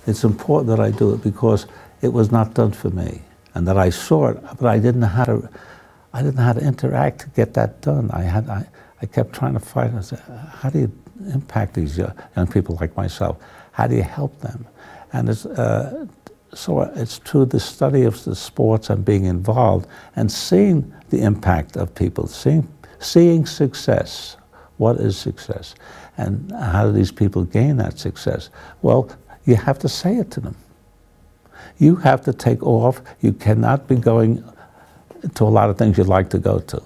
it's important that I do it because it was not done for me, and that I saw it, but I didn't know how to interact to get that done. I kept trying to find. I said, how do you impact these young people like myself? How do you help them? And so it's through the study of the sports and being involved and seeing the impact of people, seeing success. What is success? And how do these people gain that success? Well, you have to say it to them. You have to take off. You cannot be going to a lot of things you'd like to go to.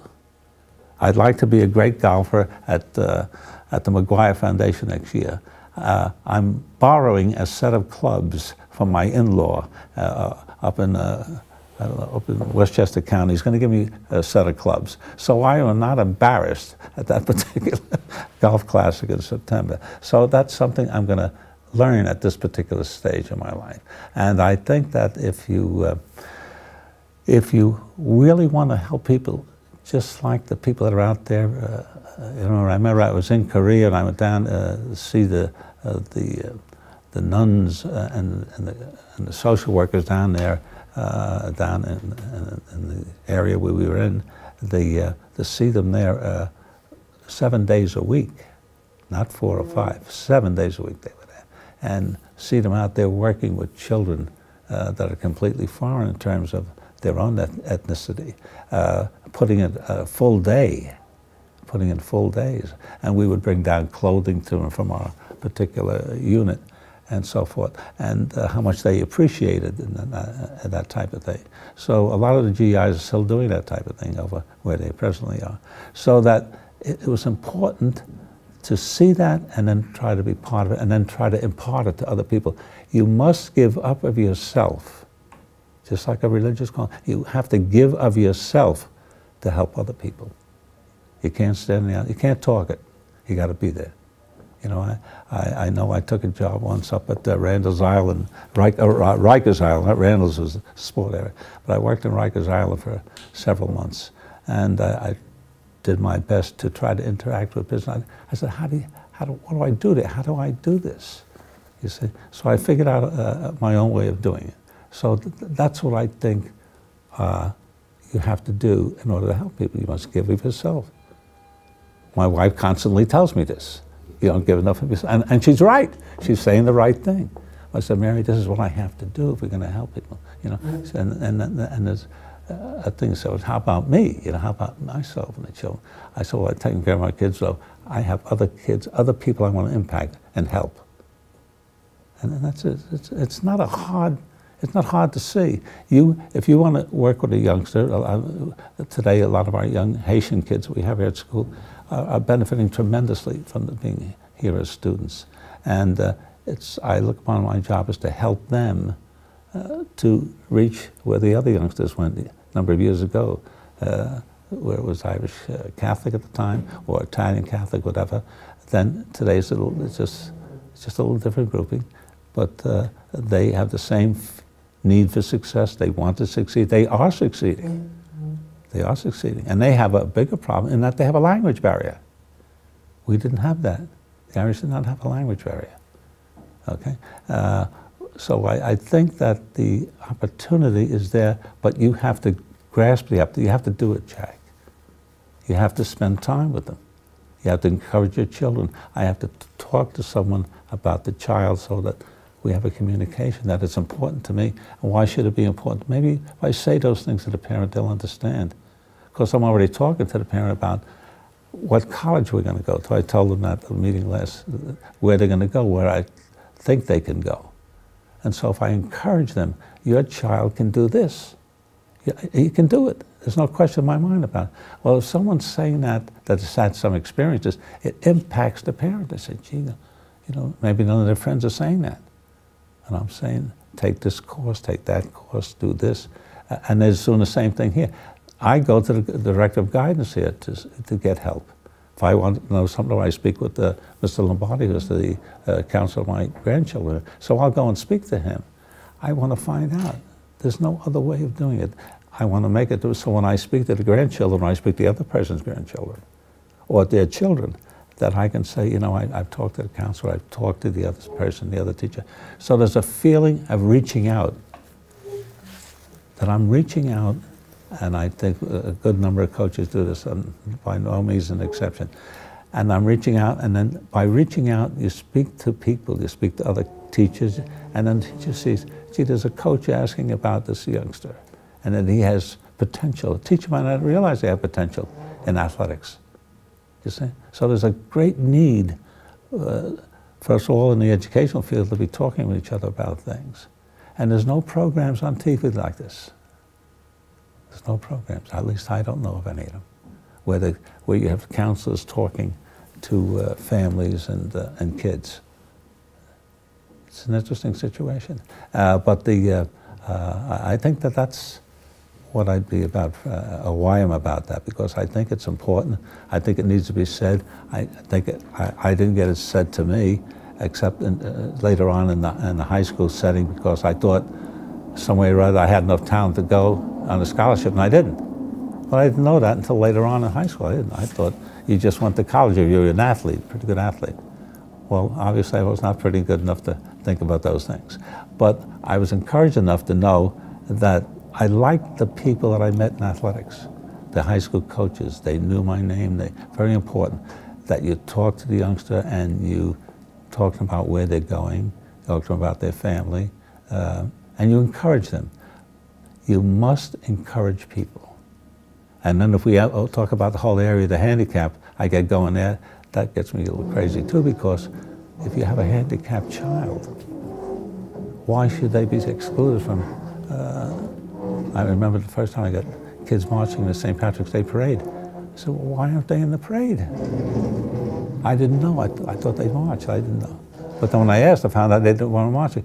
I'd like to be a great golfer at the McGuire Foundation next year. I'm borrowing a set of clubs from my in-law up in Westchester County. He's going to give me a set of clubs. So I am not embarrassed at that particular golf classic in September. So that's something I'm going to learn at this particular stage of my life. And I think that if you really want to help people, just like the people that are out there, you know, I remember I was in Korea and I went down to see the nuns and the social workers down there, down in the area where we were in, to see them there 7 days a week, not 4 or 5, 7 days a week they were there, and see them out there working with children that are completely foreign in terms of their own ethnicity, putting in a full day, putting in full days, and we would bring down clothing to them from our particular unit and so forth, and how much they appreciated that type of thing. So a lot of the GIs are still doing that type of thing over where they presently are. So that it was important to see that and then try to be part of it and then try to impart it to other people. You must give up of yourself, just like a religious call. You have to give of yourself to help other people. You can't stand there, you can't talk it, you got to be there. You know, I know I took a job once up at Randall's Island, Rikers Island, not Randall's was a sport area, but I worked in Rikers Island for several months, and I did my best to try to interact with business. I said, what do I do there? How do I do this? You see, so I figured out my own way of doing it. So that's what I think you have to do in order to help people. You must give of yourself. My wife constantly tells me this. You don't give enough of yourself. And she's right. She's saying the right thing. I said, Mary, this is what I have to do if we're going to help people. You know, and there's a thing. So how about me? You know, how about myself and the children? I said, well, I'm taking care of my kids, so I have other kids, other people I want to impact and help. And that's it. It's not hard to see. If you want to work with a youngster, today a lot of our young Haitian kids we have here at school are benefiting tremendously from being here as students. And I look upon my job as to help them to reach where the other youngsters went a number of years ago, where it was Irish Catholic at the time, or Italian Catholic, whatever. Then today's it's just a little different grouping, but they have the same need for success. They want to succeed. They are succeeding. They are succeeding. And they have a bigger problem in that they have a language barrier. We didn't have that. The Irish did not have a language barrier. Okay? So I think that the opportunity is there, but you have to grasp you have to do it, Jack. You have to spend time with them. You have to encourage your children. I have to talk to someone about the child so that we have a communication that it's important to me. And why should it be important? Maybe if I say those things to the parent, they'll understand. Because I'm already talking to the parent about what college we're going to go to. I told them at the meeting where they're going to go, where I think they can go. And so if I encourage them, your child can do this. You can do it. There's no question in my mind about it. Well, if someone's saying that has had some experiences, it impacts the parent. They say, gee, you know, maybe none of their friends are saying that. And I'm saying, take this course, take that course, do this. And they're doing the same thing here. I go to the director of guidance here to get help. If I want to know something, I speak with Mr. Lombardi, who's the counselor of my grandchildren. So I'll go and speak to him. I want to find out. There's no other way of doing it. I want to make it so when I speak to the grandchildren, I speak to the other person's grandchildren, or their children, that I can say, you know, I've talked to the counselor, I've talked to the other person, the other teacher. So there's a feeling of reaching out, that I'm reaching out, and I think a good number of coaches do this, and by no means an exception. And I'm reaching out, and then by reaching out, you speak to people, you speak to other teachers, and then the teacher sees, gee, there's a coach asking about this youngster, and then he has potential. A teacher might not realize they have potential in athletics, you see? So there's a great need for us all in the educational field to be talking with each other about things. And there's no programs on TV like this. There's no programs, at least I don't know of any of them, where you have counselors talking to families and kids. It's an interesting situation. But I think that's what I'd be about, or why I'm about that, because I think it's important. I think it needs to be said. I didn't get it said to me, except later on in the high school setting, because I thought some way or other I had enough talent to go on a scholarship, and I didn't. But I didn't know that until later on in high school. I didn't. I thought you just went to college if you were an athlete, pretty good athlete. Well, obviously I was not pretty good enough to think about those things. But I was encouraged enough to know that I liked the people that I met in athletics, the high school coaches. They knew my name. Very important that you talk to the youngster and you talk to them about where they're going, talk to them about their family, and you encourage them. You must encourage people. And then if we talk about the whole area of the handicap, I get going there, that gets me a little crazy too, because if you have a handicapped child, why should they be excluded from, I remember the first time I got kids marching in the St. Patrick's Day parade. I said, well, why aren't they in the parade? I didn't know. I thought they'd march. I didn't know. But then when I asked, I found out they didn't want to march.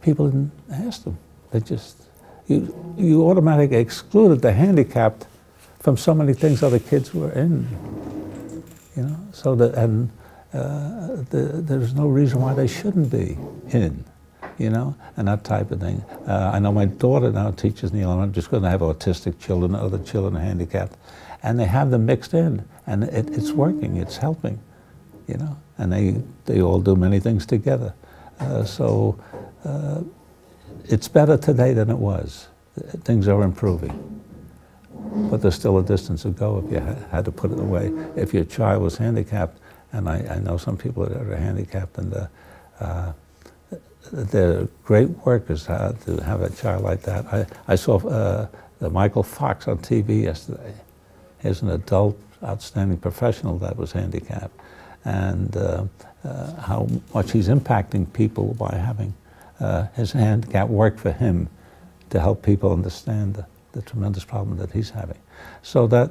People didn't ask them. They just, you automatically excluded the handicapped from so many things other kids were in. You know, so that, and there's no reason why they shouldn't be in, you know, and that type of thing. I know my daughter now teaches in the elementary school, and they have autistic children, other children are handicapped, and they have them mixed in, and it's working, it's helping, you know, and they all do many things together. So it's better today than it was. Things are improving. But there's still a distance to go if you had to put it away. If your child was handicapped, and I know some people that are handicapped, and they're great workers to have a child like that. I saw Michael Fox on TV yesterday. He's an adult, outstanding professional that was handicapped, and how much he's impacting people by having his handicap work for him to help people understand the tremendous problem that he's having. So that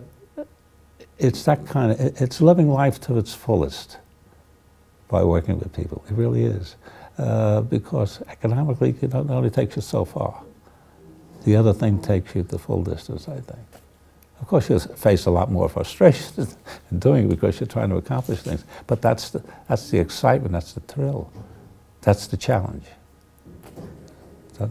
it's that kind of, it's living life to its fullest by working with people. It really is. Because economically, it only takes you so far. The other thing takes you the full distance, I think. Of course, you face a lot more frustration in doing it because you're trying to accomplish things. But that's the excitement, that's the thrill. That's the challenge. So,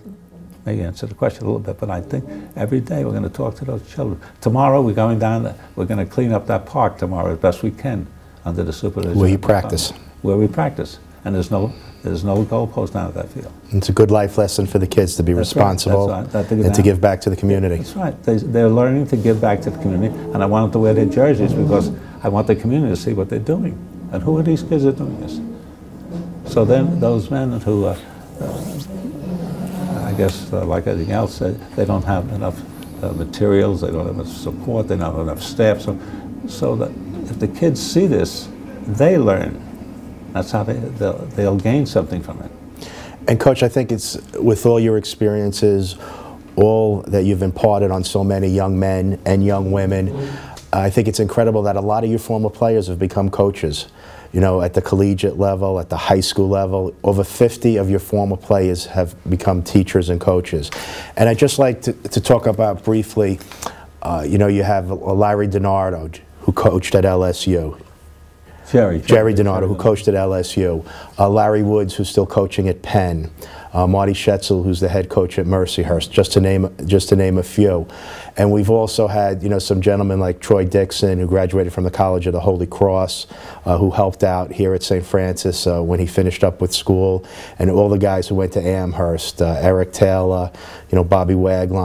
maybe answer the question a little bit, but I think every day we're going to talk to those children. Tomorrow we're going down, we're going to clean up that park tomorrow as best we can under the supervision. Where you practice. Where we practice. And there's no goalpost down at that field. It's a good life lesson for the kids to be responsible and to give back to the community. That's right. They're learning to give back to the community, and I want them to wear their jerseys because I want the community to see what they're doing. And who are these kids that are doing this? So then those men who I guess, like anything else, they don't have enough materials, they don't have enough support, they don't have enough staff. So that if the kids see this, they learn. That's how they'll gain something from it. And Coach, I think it's, with all your experiences, all that you've imparted on so many young men and young women, I think it's incredible that a lot of your former players have become coaches. You know, at the collegiate level, at the high school level, over 50 of your former players have become teachers and coaches. And I'd just like to talk about briefly, you know, you have Larry DiNardo, who coached at LSU. Jerry Donato, who coached at LSU. Larry Woods, who's still coaching at Penn. Marty Schetzel, who's the head coach at Mercyhurst, just to name a few. And we've also had, you know, some gentlemen like Troy Dixon, who graduated from the College of the Holy Cross, who helped out here at St. Francis when he finished up with school, and all the guys who went to Amherst, Eric Taylor, you know, Bobby Waglon.